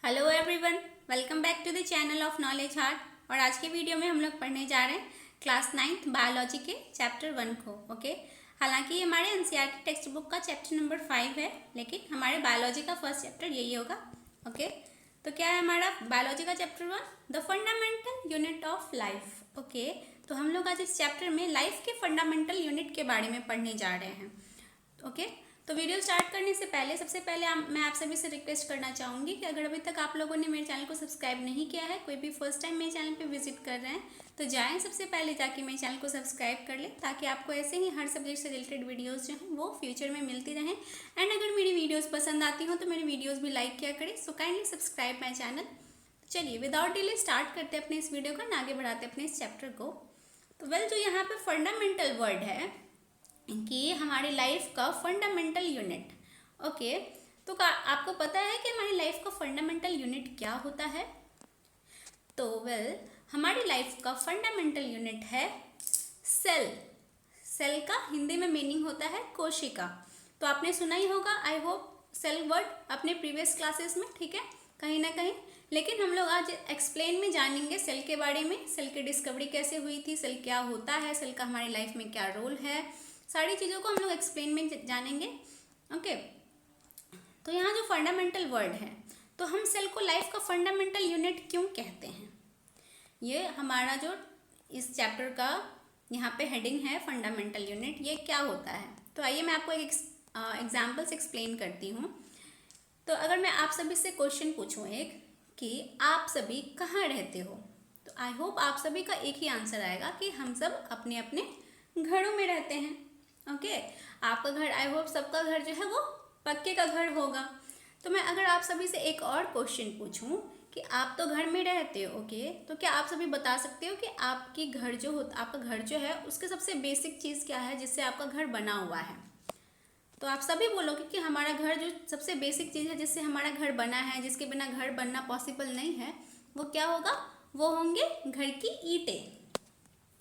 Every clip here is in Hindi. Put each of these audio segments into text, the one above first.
Hello everyone, welcome back to the channel of knowledge heart. और आज के वीडियो में हम लोग पढ़ने जा रहे हैं क्लास 9th बायोलॉजी के चैप्टर 1 को। ओके, हालांकि ये हमारे एनसीईआरटी टेक्स्ट बुक का चैप्टर नंबर 5 है, लेकिन हमारे बायोलॉजी का फर्स्ट चैप्टर यही होगा। ओके, तो क्या है हमारा बायोलॉजी का chapter 1, the fundamental unit of life. Okay, तो हम लोग आज इस चैप्टर में लाइफ के फंडामेंटल यूनिट के बारे में पढ़ने जा रहे हैं। ओके, तो वीडियो स्टार्ट करने से पहले सबसे पहले मैं आप सभी से रिक्वेस्ट करना चाहूँगी कि अगर अभी तक आप लोगों ने मेरे चैनल को सब्सक्राइब नहीं किया है, कोई भी फर्स्ट टाइम मेरे चैनल पे विजिट कर रहे हैं, तो जाएं सबसे पहले जाके मेरे चैनल को सब्सक्राइब कर लें, ताकि आपको ऐसे ही हर सब्जेक्ट से रिलेटेड वीडियोस जो हैं वो फ्यूचर में मिलती रहें। एंड अगर मेरी वीडियोज़ पसंद आती हो तो मेरी वीडियोज़ भी लाइक किया करें। So kindly subscribe my channel. चलिए विदाउट डिले स्टार्ट करते हैं अपने इस वीडियो को, आगे बढ़ाते हैं अपने इस चैप्टर को। तो जो यहाँ पे फंडामेंटल वर्ड है कि हमारी लाइफ का फंडामेंटल यूनिट। ओके, तो आपको पता है कि हमारी लाइफ का फंडामेंटल यूनिट क्या होता है? तो हमारी लाइफ का फंडामेंटल यूनिट है सेल। सेल का हिंदी में मीनिंग होता है कोशिका। तो आपने सुना ही होगा, आई होप, सेल वर्ड अपने प्रीवियस क्लासेस में, ठीक है, कहीं ना कहीं। लेकिन हम लोग आज एक्सप्लेन में जानेंगे सेल के बारे में, सेल की डिस्कवरी कैसे हुई थी, सेल क्या होता है, सेल का हमारी लाइफ में क्या रोल है, सारी चीज़ों को हम लोग एक्सप्लेन में जानेंगे। ओके, तो यहाँ जो फंडामेंटल वर्ड है, तो हम सेल को लाइफ का फंडामेंटल यूनिट क्यों कहते हैं, ये हमारा जो इस चैप्टर का यहाँ पे हेडिंग है, फंडामेंटल यूनिट, ये क्या होता है। तो आइए मैं आपको एक एग्जाम्पल से एक्सप्लेन करती हूँ। तो अगर मैं आप सभी से क्वेश्चन पूछूँ एक, कि आप सभी कहाँ रहते हो, तो आई होप आप सभी का एक ही आंसर आएगा कि हम सब अपने अपने घरों में रहते हैं। ओके, आपका घर, आई होप सबका घर जो है वो पक्के का घर होगा। तो मैं अगर आप सभी से एक और क्वेश्चन पूछूं कि आप तो घर में रहते हो, ओके, तो क्या आप सभी बता सकते हो कि आपकी घर जो होता, आपका घर जो है उसके सबसे बेसिक चीज़ क्या है जिससे आपका घर बना हुआ है? तो आप सभी बोलोगे कि हमारा घर जो सबसे बेसिक चीज़ है जिससे हमारा घर बना है, जिसके बिना घर बनना पॉसिबल नहीं है, वो क्या होगा? वो होंगे घर की ईंटें।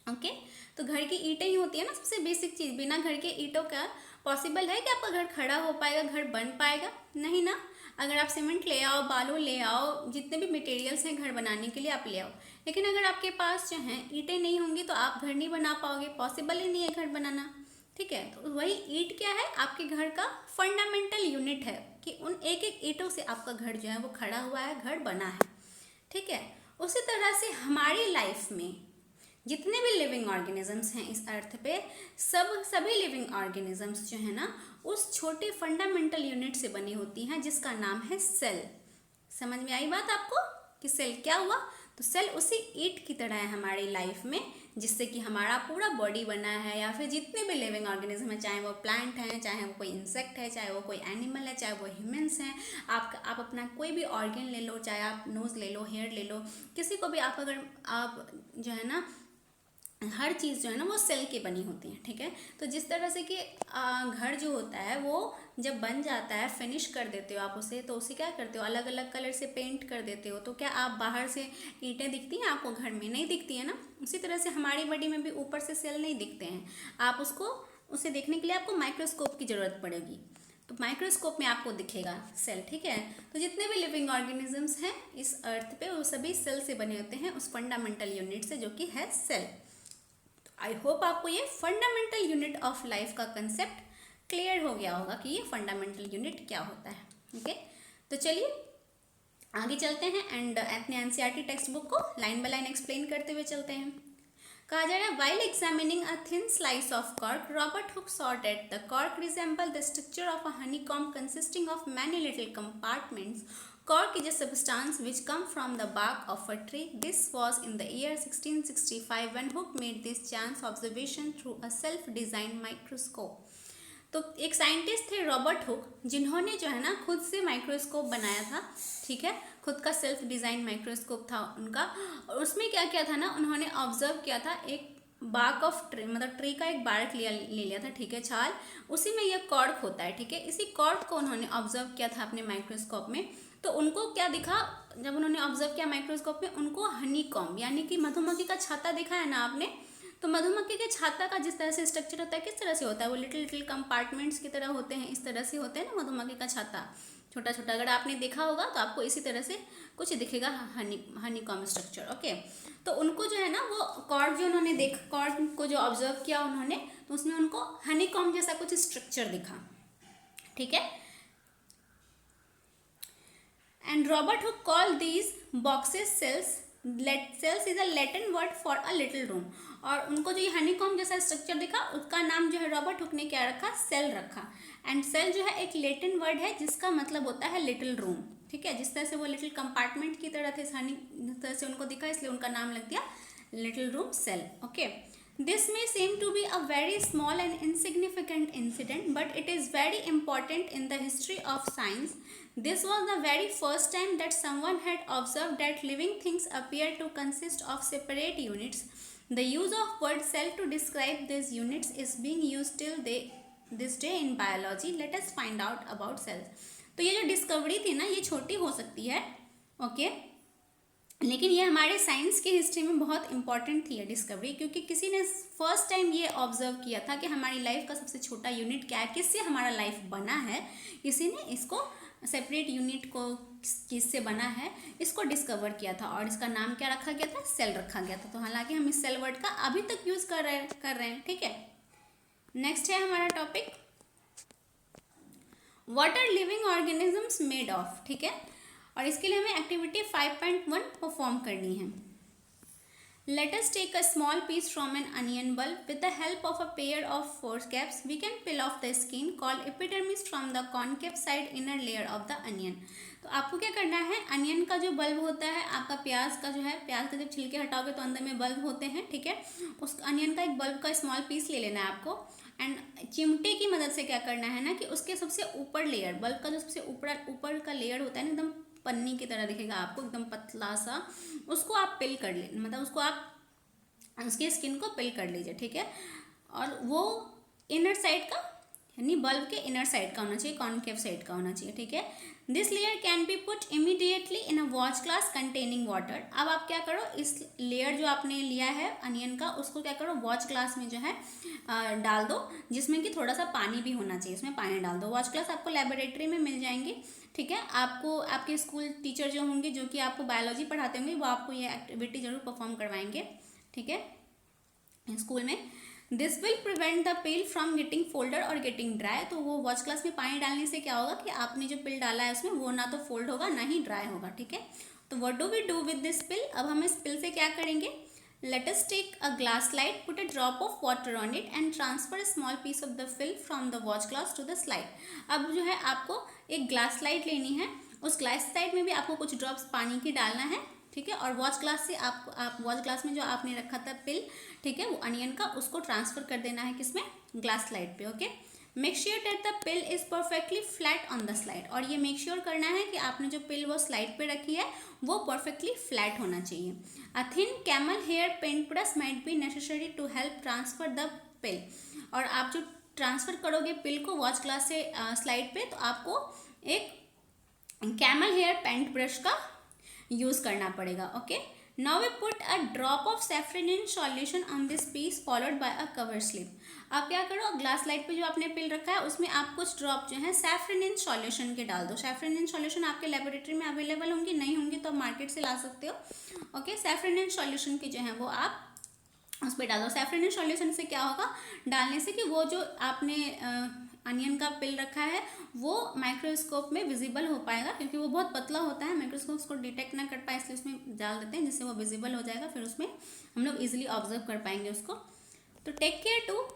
ओके, तो घर की ईंटें ही होती है ना सबसे बेसिक चीज़। बिना घर के ईंटों का पॉसिबल है कि आपका घर खड़ा हो पाएगा, घर बन पाएगा? नहीं ना। अगर आप सीमेंट ले आओ, बालू ले आओ, जितने भी मटेरियल्स हैं घर बनाने के लिए आप ले आओ, लेकिन अगर आपके पास जो हैं ईंटें नहीं होंगी तो आप घर नहीं बना पाओगे, पॉसिबल ही नहीं है घर बनाना। ठीक है, तो वही ईंट क्या है? आपके घर का फंडामेंटल यूनिट है, कि उन एक एक ईंटों से आपका घर जो है वो खड़ा हुआ है, घर बना है। ठीक है, उसी तरह से हमारी लाइफ में जितने भी लिविंग ऑर्गेनिजम्स हैं इस अर्थ पे, सभी लिविंग ऑर्गेनिजम्स जो है ना, उस छोटे फंडामेंटल यूनिट से बनी होती हैं जिसका नाम है सेल। समझ में आई बात आपको कि सेल क्या हुआ? तो सेल उसी ईंट की तरह है हमारी लाइफ में, जिससे कि हमारा पूरा बॉडी बना है, या फिर जितने भी लिविंग ऑर्गेनिज्म है, चाहे वो प्लांट है, चाहे वो कोई इंसेक्ट है, चाहे वो कोई एनिमल है, चाहे वो ह्यूमंस हैं। आप अपना कोई भी ऑर्गन ले लो, चाहे आप नोज़ ले लो, हेयर ले लो, किसी को भी आप अगर आप जो है ना, हर चीज़ जो है ना वो सेल की बनी होती है। ठीक है, तो जिस तरह से कि घर जो होता है वो जब बन जाता है, फिनिश कर देते हो आप उसे, तो उसे क्या करते हो, अलग अलग कलर से पेंट कर देते हो। तो क्या आप बाहर से ईंटें दिखती हैं आपको? घर में नहीं दिखती है ना। उसी तरह से हमारी बॉडी में भी ऊपर से सेल नहीं दिखते हैं। आप उसे देखने के लिए आपको माइक्रोस्कोप की ज़रूरत पड़ेगी, तो माइक्रोस्कोप में आपको दिखेगा सेल। ठीक है, तो जितने भी लिविंग ऑर्गेनिजम्स हैं इस अर्थ पे, वो सभी सेल से बने होते हैं, उस फंडामेंटल यूनिट से, जो कि है सेल। आई होप आपको ये फंडामेंटल यूनिट ऑफ लाइफ का कंसेप्ट क्लियर हो गया होगा कि ये फंडामेंटल यूनिट क्या होता है। ओके, तो चलिए आगे चलते हैं एंड अपने एनसीईआरटी टेक्स्ट बुक को लाइन बाय लाइन एक्सप्लेन करते हुए चलते हैं। कहा जा रहा है, while examining a thin slice of cork, Robert Hooke saw that the cork resemble the structure of a honeycomb consisting of many little compartments. Cork is a substance which comes from the bark of a tree. This was in the year 1665 when Hooke made this chance observation through a self-designed microscope. तो एक साइंटिस्ट थे रॉबर्ट हुक, जिन्होंने जो है ना खुद से माइक्रोस्कोप बनाया था। ठीक है, खुद का सेल्फ डिज़ाइन माइक्रोस्कोप था उनका, और उसमें क्या किया था ना, उन्होंने ऑब्जर्व किया था एक बार्क ऑफ ट्री, मतलब ट्री का एक बार्क ले लिया था, ठीक है, छाल, उसी में यह कॉर्क होता है। ठीक है, इसी कॉर्क को उन्होंने ऑब्जर्व किया था अपने माइक्रोस्कोप में। तो उनको क्या दिखा जब उन्होंने ऑब्जर्व किया माइक्रोस्कोप में? उनको हनी कॉम्ब यानी कि मधुमक्खी का छाता दिखा है ना आपने। तो मधुमक्खी के छाता का जिस तरह से स्ट्रक्चर होता है, किस तरह से होता है? वो लिटिल लिटिल कंपार्टमेंट्स की तरह होते हैं, इस तरह से होते हैं ना मधुमक्खी का छाता। छोटा छोटा। अगर आपने देखा होगा तो आपको इसी तरह से कुछ दिखेगा हनी कॉम स्ट्रक्चर। ओके, तो उनको जो है ना वो कॉर्ड जो उन्होंने देखा, कॉर्ड को जो ऑब्जर्व किया उन्होंने, तो उसमें उनको हनी कॉम जैसा कुछ स्ट्रक्चर दिखा। ठीक है, and Robert Hooke called these boxes cells. Cells is a Latin word for a little room. और उनको जो ये हनीकॉम जैसा स्ट्रक्चर दिखा उसका नाम जो है रॉबर्ट हुक ने क्या रखा, सेल रखा। एंड सेल जो है एक लैटिन वर्ड है जिसका मतलब होता है लिटिल रूम। ठीक है, जिस तरह से वो लिटिल कंपार्टमेंट की तरह थे, जिस तरह से उनको दिखा इसलिए उनका नाम लग दिया little room cell. Okay, this may seem to be a very small and insignificant incident, but it is very important in the history of science. This was the very first time that someone had observed that living things appear to consist of separate units. The use of word cell to describe these units is being used till this day in biology. Let us find out about cells. तो ये जो डिस्कवरी थी ना ये छोटी हो सकती है, ओके, लेकिन ये हमारे साइंस की हिस्ट्री में बहुत इंपॉर्टेंट थी ये डिस्कवरी, क्योंकि किसी ने फर्स्ट टाइम ये ऑब्जर्व किया था कि हमारी लाइफ का सबसे छोटा यूनिट क्या है, किससे हमारा लाइफ बना है। किसी ने इसको सेपरेट यूनिट को किससे बना है इसको डिस्कवर किया था और इसका नाम क्या रखा गया था, सेल रखा गया था। तो हालांकि हम इस सेल वर्ड का अभी तक यूज कर रहे हैं। ठीक है, नेक्स्ट है हमारा topic what are living organisms made of. ठीक है, और इसके लिए हमें एक्टिविटी 5.1 परफॉर्म करनी है। Let us take a small piece from an onion bulb. With the help of a pair of forceps, we can peel off the skin called epidermis from the concave side inner layer of the onion. तो आपको क्या करना है, अनियन का जो बल्ब होता है, आपका प्याज का जो है, प्याज के जब छिलके हटाओगे तो अंदर में बल्ब होते हैं। ठीक है, उस अनियन का एक बल्ब का स्मॉल पीस ले लेना है आपको। एंड चिमटे की मदद से क्या करना है ना कि उसके सबसे ऊपर लेयर, बल्ब का जो सबसे ऊपर का लेयर होता है ना, एकदम पन्नी की तरह दिखेगा आपको, एकदम पतला सा, उसको आप पिल कर ले, मतलब उसको आप उसके स्किन को पिल कर लीजिए। ठीक है, और वो इनर साइड का यानी बल्ब के इनर साइड का होना चाहिए, कॉनकेव साइड का होना चाहिए। ठीक है, this layer can be put immediately in a watch glass containing water. अब आप क्या करो, इस लेयर जो आपने लिया है अनियन का उसको क्या करो, वॉच ग्लास में जो है डाल दो, जिसमें कि थोड़ा सा पानी भी होना चाहिए, उसमें पानी डाल दो। वॉच ग्लास आपको लेबोरेटरी में मिल जाएंगे। ठीक है, आपको आपके स्कूल टीचर जो होंगे जो कि आपको बायोलॉजी पढ़ाते होंगे वो आपको ये एक्टिविटी जरूर परफॉर्म करवाएंगे। ठीक है, स्कूल में। This will prevent the pill from getting folder और गेटिंग ड्राई। तो वो वॉच ग्लास में पानी डालने से क्या होगा कि आपने जो पिल डाला है उसमें वो ना तो फोल्ड होगा ना ही ड्राई होगा। ठीक है, तो what do we do with this peel, अब हम इस पिल से क्या करेंगे, let us take a glass slide, put a drop of water on it and transfer a small piece of the peel from the watch glass to the slide. अब जो है आपको एक ग्लास स्लाइड लेनी है, उस ग्लास स्लाइड में भी आपको कुछ ड्रॉप्स पानी की डालना है। ठीक है, और वॉच ग्लास से आप वॉच ग्लास में जो आपने रखा था पिल, ठीक है, वो अनियन का, उसको ट्रांसफर कर देना है किसमें, ग्लास स्लाइड पे। Okay, make sure that the pill is perfectly flat on the slide. और ये मेक श्योर करना है कि आपने जो पिल वो स्लाइड पे रखी है वो परफेक्टली फ्लैट होना चाहिए। A thin camel hair paint brush might be necessary to help transfer the peel. और आप जो ट्रांसफर करोगे पिल को वॉच ग्लास से स्लाइड पे, तो आपको एक कैमल हेयर पेंट ब्रश का यूज करना पड़ेगा। Okay, now we put a drop of saffron solution on this piece followed by a cover slip. आप क्या करो, ग्लास स्लाइड पे जो आपने पिल रखा है उसमें आप कुछ ड्रॉप जो है सैफरन सॉल्यूशन के डाल दो। सैफरन सॉल्यूशन आपके लेबोरेटरी में अवेलेबल होंगी, नहीं होंगी तो आप मार्केट से ला सकते हो। ओके, सैफरन सॉल्यूशन के जो है वो आप उस पर डाल दो। सैफरन सॉल्यूशन से क्या होगा, डालने से कि वो जो आपने अनियन का पिल रखा है वो माइक्रोस्कोप में विजिबल हो पाएगा, क्योंकि वो बहुत पतला होता है, माइक्रोस्कोप उसको डिटेक्ट ना कर पाए, इसलिए उसमें डाल देते हैं जिससे वो विजिबल हो जाएगा, फिर उसमें हम लोग इजीली ऑब्जर्व कर पाएंगे उसको। तो take care to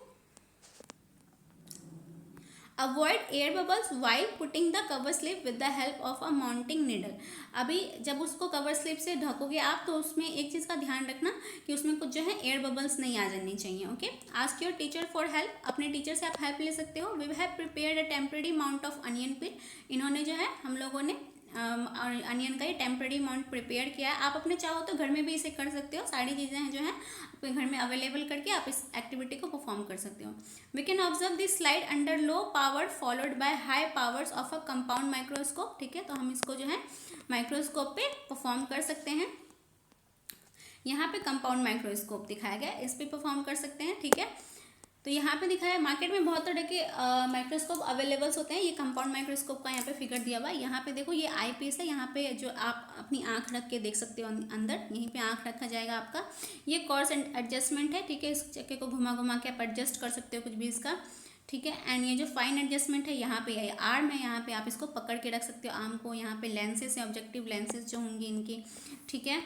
avoid air bubbles while putting the cover slip with the help of a mounting needle. अभी जब उसको कवर स्लिप से ढकोगे आप तो उसमें एक चीज़ का ध्यान रखना कि उसमें कुछ जो है एयर बबल्स नहीं आ जानी चाहिए। Okay, ask your teacher for help. अपने टीचर से आप हेल्प ले सकते हो। We have prepared a temporary mount of onion peel. इन्होंने जो है हम लोगों ने अनियन का ये टेम्परेरी माउंट प्रिपेयर किया है। आप अपने चाहो तो घर में भी इसे कर सकते हो, सारी चीज़ें हैं जो हैं अपने घर में अवेलेबल करके आप इस एक्टिविटी को परफॉर्म कर सकते हो। We can observe this slide under low power followed by high powers of a compound microscope. ठीक है, तो हम इसको जो है माइक्रोस्कोप पे परफॉर्म कर सकते हैं। यहाँ पे कंपाउंड माइक्रोस्कोप दिखाया गया, इस पे परफॉर्म कर सकते हैं। ठीक है, तो यहाँ पे दिखा है मार्केट में बहुत तरह के माइक्रोस्कोप अवेलेबल्स होते हैं। ये कंपाउंड माइक्रोस्कोप का यहाँ पे फिगर दिया हुआ है। यहाँ पे देखो ये आई पीस है, यहाँ पे जो आप अपनी आंख रख के देख सकते हो अंदर, यहीं पे आंख रखा जाएगा आपका। ये कॉर्स एंड एडजस्टमेंट है, ठीक है। इस चक्के को घुमा घुमा के आप एडजस्ट कर सकते हो कुछ भी इसका, ठीक है। एंड ये जो फाइन एडजस्टमेंट है यहाँ पे आर्म है, यहाँ पे आप इसको पकड़ के रख सकते हो आर्म को। यहाँ पे लेंसेज है, ऑब्जेक्टिव लेंसेज जो होंगी इनकी, ठीक है।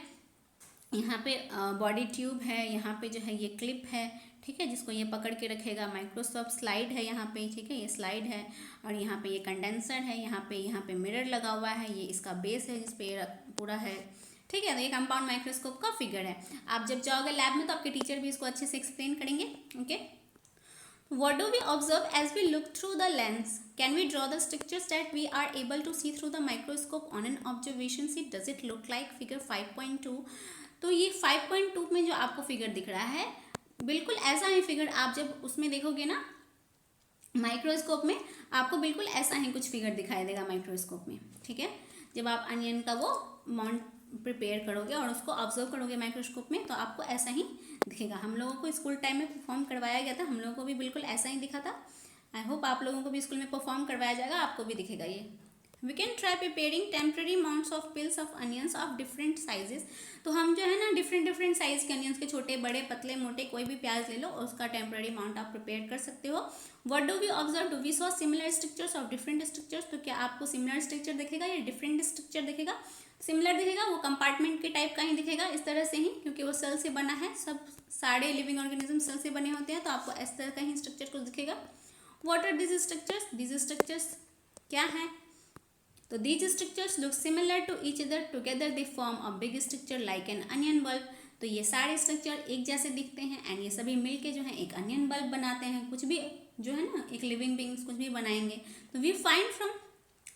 यहाँ पे बॉडी ट्यूब है, यहाँ पे जो है ये क्लिप है, ठीक है, जिसको ये पकड़ के रखेगा। माइक्रोस्कोप स्लाइड है यहाँ पे, ठीक है, ये स्लाइड है। और यहाँ पे ये कंडेंसर है, यहाँ पे मिरर लगा हुआ है, ये इसका बेस है जिसपे ये पूरा है, ठीक है। तो ये कंपाउंड माइक्रोस्कोप का फिगर है। आप जब जाओगे लैब में तो आपके टीचर भी इसको अच्छे से एक्सप्लेन करेंगे, okay. What do we observe as we look through the lens? Can we draw the structures that we are able to see through the microscope on an observation sheet? Does it look like figure 5.2? तो ये 5.2 में जो आपको फिगर दिख रहा है बिल्कुल ऐसा ही फिगर आप जब उसमें देखोगे ना माइक्रोस्कोप में, आपको बिल्कुल ऐसा ही कुछ फिगर दिखाई देगा माइक्रोस्कोप में, ठीक है। जब आप अनियन का वो माउंट प्रिपेयर करोगे और उसको ऑब्जर्व करोगे माइक्रोस्कोप में तो आपको ऐसा ही दिखेगा। हम लोगों को स्कूल टाइम में परफॉर्म करवाया गया था, हम लोगों को भी बिल्कुल ऐसा ही दिखा था। आई होप आप लोगों को भी स्कूल में परफॉर्म करवाया जाएगा, आपको भी दिखेगा ये। We can try preparing temporary mounts of peels of onions of different sizes. तो हम जो है ना डिफरेंट साइज के अनियंस के, छोटे बड़े पतले मोटे कोई भी प्याज ले लो और उसका टेम्प्रेरी माउंट आप प्रिपेयर कर सकते हो। What do we observe? Do we saw similar structures of different structures? तो क्या आपको सिमिलर स्ट्रक्चर दिखेगा या डिफरेंट स्ट्रक्चर दिखेगा? सिमिलर दिखेगा, वो कंपार्टमेंट के टाइप का ही दिखेगा इस तरह से ही, क्योंकि वो सेल से बना है, सब सारे लिविंग ऑर्गेनिज्म सेल से बने होते हैं, तो आपको इस तरह का ही स्ट्रक्चर कुछ दिखेगा। What are this structures? This structures क्या हैं? तो these structures look similar to each other, together they form a big structure like an onion bulb. तो ये सारे स्ट्रक्चर एक जैसे दिखते हैं एंड ये सभी मिलके जो है एक अनियन बल्ब बनाते हैं। कुछ भी जो है ना एक लिविंग बींग्स कुछ भी बनाएंगे तो वी फाइंड फ्रॉम,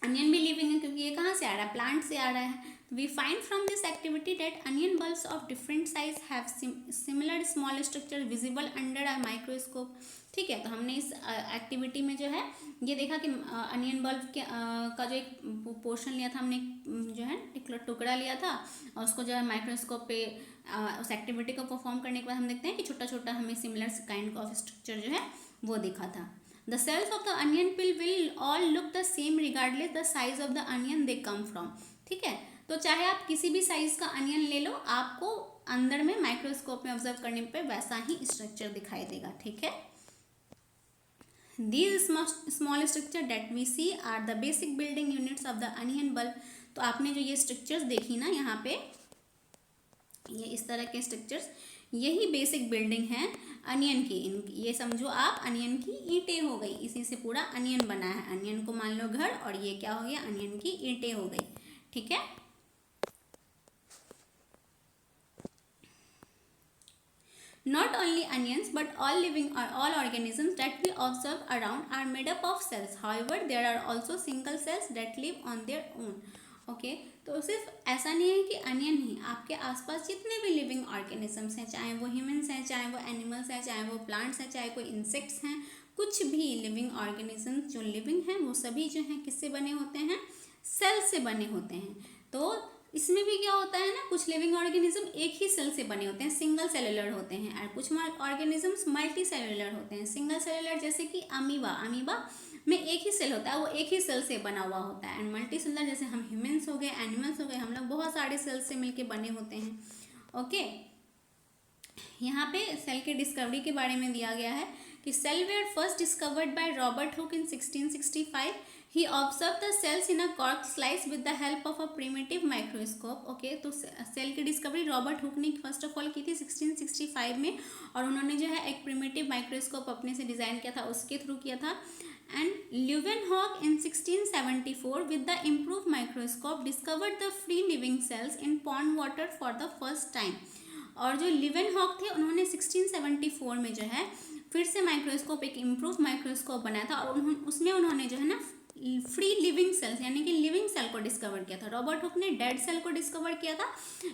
अनियन भी लिविंग है क्योंकि ये कहाँ से आ रहा है, प्लांट से आ रहा है। We find from this activity that onion bulbs of different size have similar small structure visible under a microscope, ठीक है। तो हमने इस एक्टिविटी में जो है ये देखा कि अनियन बल्ब के का जो एक पोर्शन लिया था हमने, जो है एक टुकड़ा लिया था और उसको जो है माइक्रोस्कोप पे उस एक्टिविटी को परफॉर्म करने के बाद हम देखते हैं कि छोटा छोटा हमें सिमिलर काइंड ऑफ स्ट्रक्चर जो है वो दिखा था। The cells of the onion peel will all look the same regardless the size of the onion they come from, ठीक है। तो चाहे आप किसी भी साइज का अनियन ले लो, आपको अंदर में माइक्रोस्कोप में ऑब्जर्व करने पे वैसा ही स्ट्रक्चर दिखाई देगा, ठीक है। These small structure that we see are the basic building units of the onion bulb। तो आपने जो ये स्ट्रक्चर्स देखी ना यहाँ पे, ये इस तरह के स्ट्रक्चर्स, यही बेसिक बिल्डिंग है अनियन की। ये समझो आप अनियन की ईंटें हो गई, इसी से पूरा अनियन बना है। अनियन को मान लो घर और ये क्या हो गया, अनियन की ईंटें हो गई, ठीक है। Not only onions but all living or all organisms that we observe around are made up of cells. However, there are also single cells that live on their own. Okay तो सिर्फ ऐसा नहीं है कि अनियन ही, आपके आसपास जितने भी लिविंग ऑर्गेनिजम्स हैं, चाहे वो ह्यूमंस हैं, चाहे वो एनिमल्स हैं, चाहे वो प्लांट्स हैं, चाहे कोई इंसेक्ट्स हैं, कुछ भी लिविंग ऑर्गेनिजम्स जो लिविंग हैं वो सभी जो हैं किससे बने होते हैं, सेल से बने होते हैं। तो इसमें भी क्या होता है ना, कुछ लिविंग ऑर्गेनिज्म एक ही सेल से बने होते हैं, सिंगल सेलुलर होते हैं, और कुछ ऑर्गेनिजम्स मल्टी सेलुलर होते हैं। सिंगल सेलुलर जैसे कि अमीबा में एक ही सेल होता है, वो एक ही सेल से बना हुआ होता है। एंड मल्टी सेलुलर जैसे हम ह्यूमंस हो गए, एनिमल्स हो गए, हम लोग बहुत सारे सेल से मिलके बने होते हैं, ओके। यहाँ पे सेल के डिस्कवरी के बारे में दिया गया है कि cell were first discovered by Robert Hooke in 1665। He observed the cells in a cork slice with the help of a primitive microscope. Okay, तो सेल की डिस्कवरी रॉबर्ट हुक ने फर्स्ट ऑफ ऑल की थी 1665 में, और उन्होंने जो है एक प्रिमिटिव माइक्रोस्कोप अपने से डिज़ाइन किया था, उसके थ्रू किया था। And Leeuwenhoek in 1674 with the improved microscope discovered the free living cells in pond water for the first time। और जो ल्यूवेनहॉक थे उन्होंने 1674 में जो है फिर से माइक्रोस्कोप, एक इम्प्रूव माइक्रोस्कोप बनाया था, और उसमें उन्होंने जो है ना फ्री लिविंग सेल्स यानी कि लिविंग सेल को डिस्कवर किया था। रॉबर्ट हुक ने डेड सेल को डिस्कवर किया था,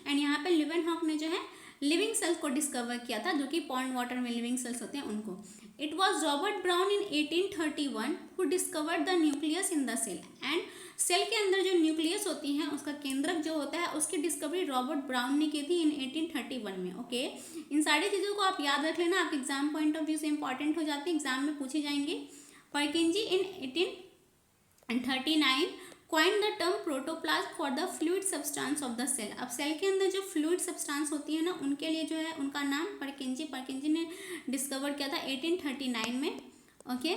एंड यहाँ पे ल्यूवेनहॉक ने जो है लिविंग सेल्स को डिस्कवर किया था, जो कि पॉन्ड वाटर में लिविंग सेल्स होते हैं उनको। It was Robert Brown in 1831 who discovered the nucleus in the cell. And cell के अंदर जो न्यूक्लियस होती है, उसका केंद्रक जो होता है, उसकी डिस्कवरी रॉबर्ट ब्राउन ने की थी इन 1831 में। ओके, इन सारी चीज़ों को आप याद रख लेना, आपके एग्जाम पॉइंट ऑफ व्यू से इंपॉर्टेंट हो जाती है, एग्जाम में पूछी जाएंगे। परकिंजी इन 1839 coined the term protoplasm for the fluid substance of the cell। अब सेल के अंदर जो फ्लूइड सब्सटेंस होती है ना, उनके लिए जो है उनका नाम परकिंजी ने डिस्कवर किया था 1839 में। Okay,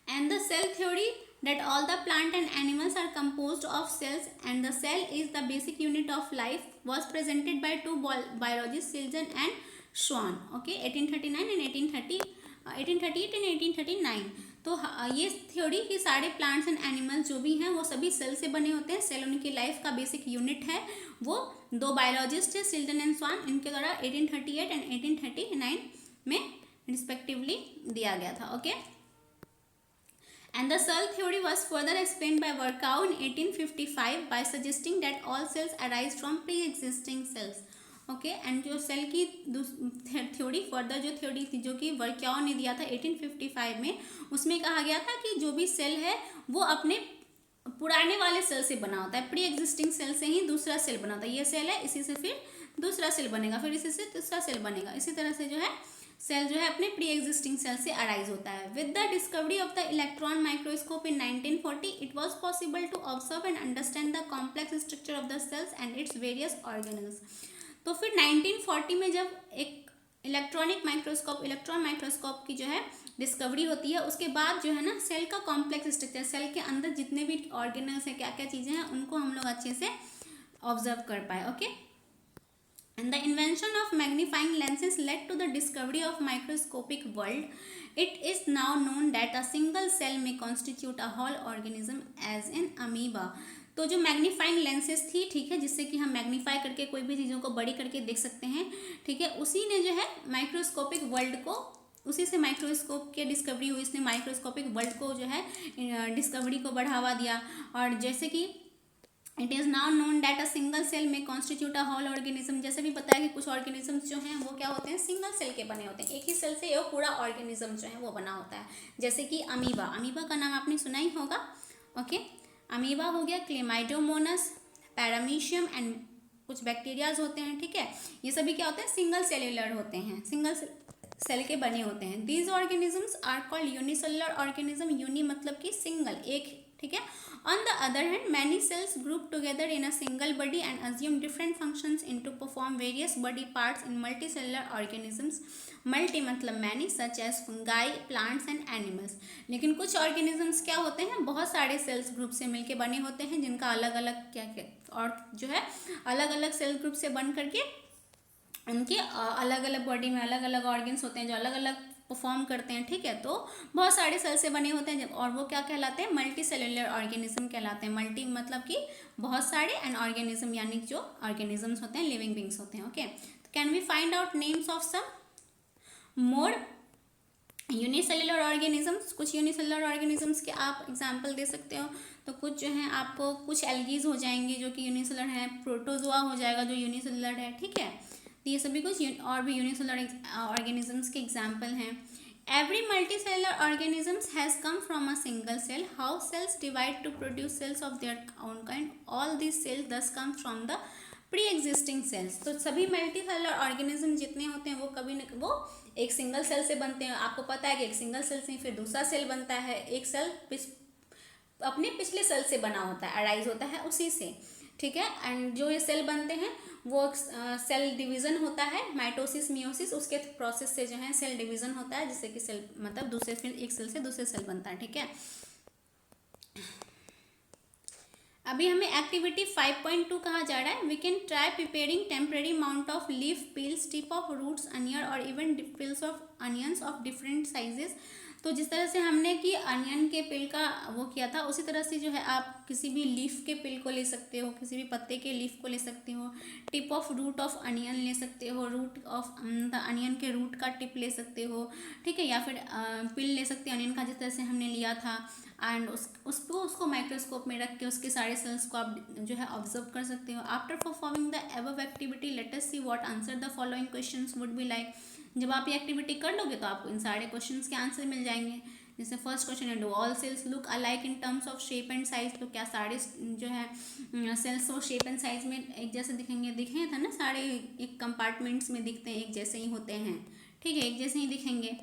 and the cell theory that all the plant and animals are composed of cells and the cell is the basic unit of life was presented by two biologists Siljan and Schwann। okay, 1839 and 1838 and 1839। तो ये थ्योरी कि सारे प्लांट्स एंड एनिमल्स जो भी हैं वो सभी सेल से बने होते हैं, सेल उनकी लाइफ का बेसिक यूनिट है। वो दो बायोलॉजिस्ट है सिल्जन एंड स्वान, इनके द्वारा 1838 एंड 1839 में रिस्पेक्टिवली दिया गया था। Okay, and the cell theory was further explained by Virchow in 1855 by suggesting that all cells arise from pre-existing cells। Okay, and जो सेल की थ्योरी फर्दर जो थ्योरी थी जो कि वर्क्याओ ने दिया था 1855 में, उसमें कहा गया था कि जो भी सेल है वो अपने पुराने वाले सेल से बना होता है, प्री एग्जिस्टिंग सेल से ही दूसरा सेल बना होता है। ये सेल है, इसी से फिर दूसरा सेल बनेगा, फिर इसी से दूसरा सेल बनेगा, इसी तरह से जो है सेल जो है अपने प्री एग्जिस्टिंग सेल से अराइज होता है। With the discovery of the electron microscope in 1940 it was possible to observe and understand the complex structure of the cells and its various organelles. तो फिर 1940 में जब एक इलेक्ट्रॉन माइक्रोस्कोप की जो है डिस्कवरी होती है, उसके बाद जो है ना सेल का कॉम्प्लेक्स स्ट्रक्चर, सेल के अंदर जितने भी ऑर्गेनल्स हैं, क्या क्या चीज़ें हैं, उनको हम लोग अच्छे से ऑब्जर्व कर पाए। Okay, and the invention of magnifying lenses led to the discovery of microscopic world। it is now known that a single cell may constitute a whole organism as an amoeba। तो जो मैग्नीफाइंग लेंसेज थी, ठीक है, जिससे कि हम मैग्नीफाई करके कोई भी चीज़ों को बड़ी करके देख सकते हैं, ठीक है, उसी ने जो है माइक्रोस्कोपिक वर्ल्ड को, उसी से माइक्रोस्कोप की डिस्कवरी हुई, इसने माइक्रोस्कोपिक वर्ल्ड को जो है डिस्कवरी को बढ़ावा दिया। और जैसे कि it is now known that a single cell may constitute a whole organism. जैसे भी बताया कि कुछ ऑर्गेनिजम्स जो हैं वो क्या होते हैं, सिंगल सेल के बने होते हैं, एक ही सेल से ये पूरा ऑर्गेनिज्म जो है वो बना होता है। जैसे कि अमीबा, अमीबा का नाम आपने सुना ही होगा। ओके, अमीबा हो गया, क्लेमाइडोमोनस, पैरामीशियम एंड कुछ बैक्टीरियाज होते हैं, ठीक है, ये सभी क्या होते हैं, सिंगल सेल्यूलर होते हैं, सिंगल सेल के बने होते हैं। These organisms are called unicellular organism. Uni मतलब कि सिंगल, एक, ठीक है। On the other hand, many cells group together in a single body and assume different functions into perform various body parts in multicellular organisms। Multi मतलब many, such as fungi, plants and animals। लेकिन कुछ ऑर्गेनिजम्स क्या होते हैं, बहुत सारे सेल्स ग्रुप से मिलके बने होते हैं, जिनका अलग अलग क्या और जो है अलग अलग सेल ग्रुप से बन करके उनके अलग अलग बॉडी में अलग अलग ऑर्गन्स होते हैं जो अलग अलग परफॉर्म करते हैं, ठीक है। तो बहुत सारे सेल से बने होते हैं जब, और वो क्या कहलाते हैं, मल्टी सेलुलर ऑर्गेनिज्म कहलाते हैं। मल्टी मतलब कि बहुत सारे, एंड ऑर्गेनिज्म यानी जो ऑर्गेनिजम्स होते हैं लिविंग बींग्स होते हैं। Okay, can we find out names of some more unicellular organisms. कुछ यूनिसेलुलर ऑर्गेनिजम्स के आप एग्जाम्पल दे सकते हो। तो कुछ जो है आपको कुछ एल्गीज हो जाएंगे जो कि यूनिसेलुलर है, प्रोटोजोआ हो जाएगा जो यूनिसेलुलर है, ठीक है। तो ये सभी कुछ और भी यूनिसेलुलर ऑर्गेनिजम्स के एग्जाम्पल हैं। Every multicellular organisms has come from a single cell. How cells divide to produce cells of their own kind. All this cells thus come from the pre existing cells. तो सभी मल्टीसेलुलर ऑर्गेनिज्म जितने होते हैं वो कभी न वो एक सिंगल सेल से बनते हैं। आपको पता है कि एक सिंगल सेल से फिर दूसरा सेल बनता है, एक सेल अपने पिछले सेल से बना होता है, अराइज होता है उसी से, ठीक है। एंड जो ये सेल बनते हैं वो सेल डिवीज़न होता है, माइटोसिस मियोसिस, उसके प्रोसेस से जो है सेल डिवीज़न होता है, जिससे कि सेल मतलब दूसरे फिर एक सेल से दूसरे सेल बनता है, ठीक है। अभी हमें एक्टिविटी 5.2 कहा जा रहा है। We can try preparing temporary mount of leaf, peels, tip of roots, onion or even peels of onions of different sizes. तो जिस तरह से हमने कि अनियन के पिल का वो किया था, उसी तरह से जो है आप किसी भी लीफ के पिल को ले सकते हो, किसी भी पत्ते के लीफ को ले सकते हो, tip of root of onion ले सकते हो, रूट ऑफ द अनियन के रूट का टिप ले सकते हो, ठीक है, या फिर पिल ले सकते हो अनियन का जिस तरह से हमने लिया था। एंड उसको माइक्रोस्कोप में रख के उसके सारे सेल्स को आप जो है ऑब्जर्व कर सकते हो। After performing the above activity late us see what answer the following questions would be like. जब आप ये एक्टिविटी कर लोगे तो आपको इन सारे क्वेश्चंस के आंसर मिल जाएंगे। जैसे फर्स्ट क्वेश्चन है, do all cells look alike in terms of shape and size. तो क्या सारे जो है सेल्स वो शेप एंड साइज में एक जैसे दिखेंगे? दिखे था ना, सारे एक कंपार्टमेंट्स में दिखते हैं, एक जैसे ही होते हैं, ठीक है, एक जैसे ही दिखेंगे।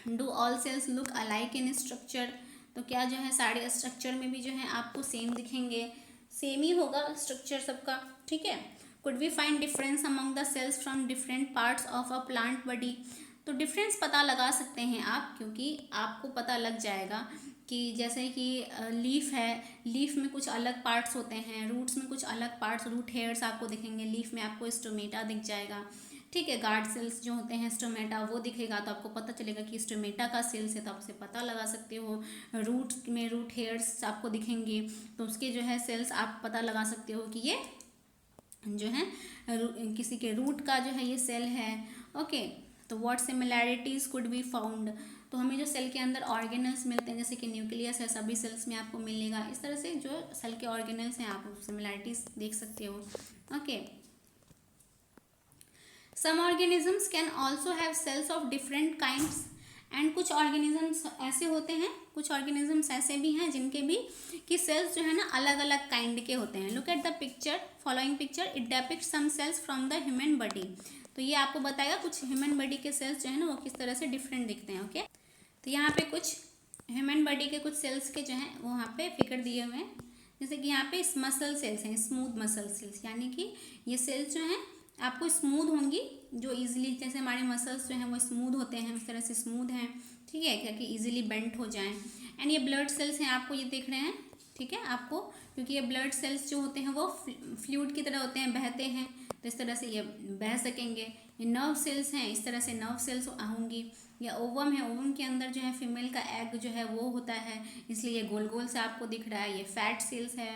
Do all cells look alike in structure. तो क्या जो है सारे स्ट्रक्चर में भी जो है आपको सेम दिखेंगे? सेम ही होगा स्ट्रक्चर सबका, ठीक है। Could we find difference among the cells from different parts of a plant body. तो डिफरेंस पता लगा सकते हैं आप, क्योंकि आपको पता लग जाएगा कि जैसे कि लीफ है, लीफ में कुछ अलग पार्ट्स होते हैं, रूट्स में कुछ अलग पार्ट्स, रूट हेयर्स आपको दिखेंगे, लीफ में आपको स्टोमेटा दिख जाएगा, ठीक है। गार्ड सेल्स जो होते हैं स्टोमेटा वो दिखेगा, तो आपको पता चलेगा कि स्टोमेटा का सेल्स है, तो आप उसे पता लगा सकते हो। रूट में रूट हेयर्स आपको दिखेंगे, तो उसके जो है सेल्स आप पता लगा सकते हो कि ये जो है किसी के रूट का जो है ये सेल है, ओके। तो what similarities could be found. तो हमें जो सेल के अंदर ऑर्गेनल्स मिलते हैं, जैसे कि न्यूक्लियस है, सभी सेल्स में आपको मिलेगा। इस तरह से जो सेल के ऑर्गेनल्स हैं आप सिमिलैरिटीज़ देख सकते हो, okay. Some organisms can also have cells of different kinds. And कुछ ऑर्गेनिजम्स ऐसे होते हैं, कुछ ऑर्गेनिजम्स ऐसे भी हैं जिनके भी कि सेल्स जो है ना अलग अलग काइंड के होते हैं। Look at the picture, following picture, it depicts some cells from the human body. तो ये आपको बताएगा कुछ ह्यूमन बॉडी के सेल्स जो है ना वो किस तरह से डिफरेंट दिखते हैं, ओके। तो यहाँ पे कुछ ह्यूमन बॉडी के कुछ सेल्स के जो हैं वो यहाँ पे फिगर दिए हुए हैं। जैसे कि यहाँ पे मसल सेल्स हैं, स्मूथ मसल सेल्स, यानी कि ये सेल्स जो हैं आपको स्मूथ होंगी, जो इजीली, जैसे हमारे मसल्स जो हैं वो स्मूथ होते हैं, उस तरह से स्मूथ हैं, ठीक है, क्या कि इजीली बेंट हो जाएं। एंड ये ब्लड सेल्स हैं, आपको ये देख रहे हैं, ठीक है, आपको, क्योंकि ये ब्लड सेल्स जो होते हैं वो फ्लूइड की तरह होते हैं, बहते हैं, तो इस तरह से ये बह सकेंगे। ये नर्व सेल्स हैं, इस तरह से नर्व सेल्स होंगी। या ओवम है, ओवम के अंदर जो है फीमेल का एग जो है वो होता है, इसलिए ये गोल गोल से आपको दिख रहा है। ये फैट सेल्स है,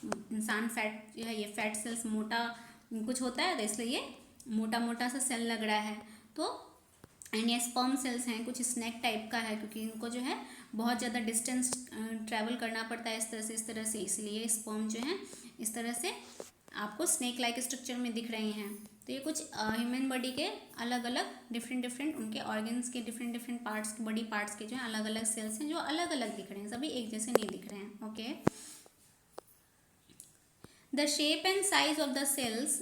इंसान फैट जो है, ये फैट सेल्स मोटा कुछ होता है, तो इसलिए ये मोटा मोटा सा सेल लग रहा है। तो एंड ये स्पर्म सेल्स हैं, कुछ स्नैक टाइप का है, क्योंकि इनको जो है बहुत ज़्यादा डिस्टेंस ट्रैवल करना पड़ता है इस तरह से, इसलिए स्पर्म जो है इस तरह से आपको स्नेक लाइक स्ट्रक्चर में दिख रहे हैं। तो ये कुछ ह्यूमन बॉडी के अलग अलग डिफरेंट उनके ऑर्गन्स के डिफरेंट पार्ट्स, बॉडी पार्ट्स के जो है अलग अलग सेल्स हैं जो अलग अलग दिख रहे हैं, सभी एक जैसे नहीं दिख रहे हैं, okay. The shape and size of the cells